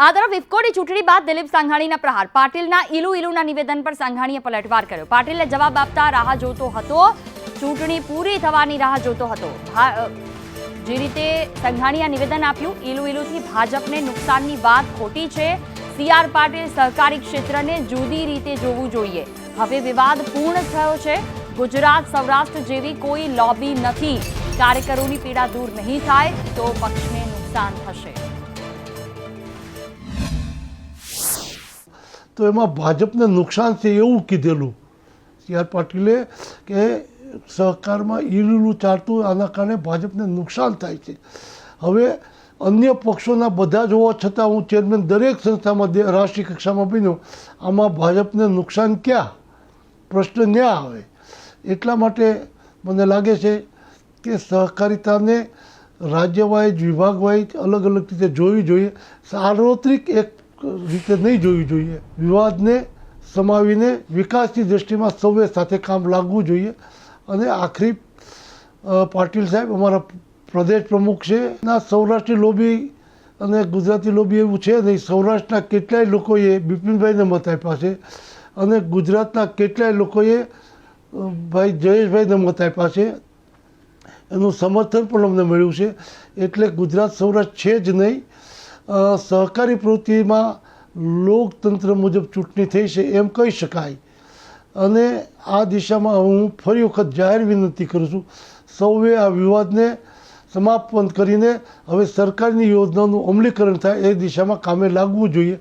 આ તરફ ઇફકોની ચૂંટણી બાદ દિલીપ સંઘાણીના પ્રહાર. પાટીલના ઈલુના નિવેદન પર સંઘાણીએ પલટવાર કર્યો. પાટીલે જવાબ આપતા રાહ જોતો હતો, ચૂંટણી પૂરી થવાની રાહ જોતો હતો. જે રીતે સંઘાણીએ નિવેદન આપ્યું, ઈલુથી ભાજપને નુકસાનની વાત ખોટી છે. CR પાટીલ સહકારી ક્ષેત્રને જુદી રીતે જોવું જોઈએ. હવે વિવાદ પૂર્ણ થયો છે. ગુજરાત સૌરાષ્ટ્ર જેવી કોઈ લોબી નથી. કાર્યકરોની પીડા દૂર નહીં થાય તો પક્ષને નુકસાન થશે. તો એમાં ભાજપને નુકસાન છે એવું કીધેલું CR પાટીલે કે સહકારમાં ઈલું ચાલતું, આના કારણે ભાજપને નુકસાન થાય છે. હવે અન્ય પક્ષોના બધા જ હોવા છતાં હું ચેરમેન દરેક સંસ્થામાં રાષ્ટ્રીય કક્ષામાં બન્યો, આમાં ભાજપને નુકસાન ક્યાં? પ્રશ્ન ન્યા આવે. એટલા માટે મને લાગે છે કે સહકારિતાને રાજ્યવાઇઝ, વિભાગવાઇઝ અલગ અલગ રીતે જોવી જોઈએ. સાર્વત્રિક એક રીતે નહીં જોવી જોઈએ. વિવાદને સમાવીને વિકાસની દ્રષ્ટિમાં સૌએ સાથે કામ લાગવું જોઈએ. અને આખરી પાટીલ સાહેબ અમારા પ્રદેશ પ્રમુખ છે. ના સૌરાષ્ટ્રની લોબી અને ગુજરાતી લોબી એવું છે નહીં. સૌરાષ્ટ્રના કેટલાય લોકોએ બિપિનભાઈને મત આપ્યા છે અને ગુજરાતના કેટલાય લોકોએ ભાઈ જયેશભાઈને મત આપ્યા છે. એનું સમર્થન પણ અમને મળ્યું છે. એટલે ગુજરાત સૌરાષ્ટ્ર છે જ નહીં. સહકારી પ્રવૃત્તિમાં લોકતંત્ર મુજબ ચૂંટણી થઈ છે એમ કહી શકાય. અને આ દિશામાં હું ફરી વખત જાહેર વિનંતી કરું છું, સૌએ આ વિવાદને સમાપન કરીને હવે સરકારની યોજનાનું અમલીકરણ થાય એ દિશામાં કામે લાગવું જોઈએ.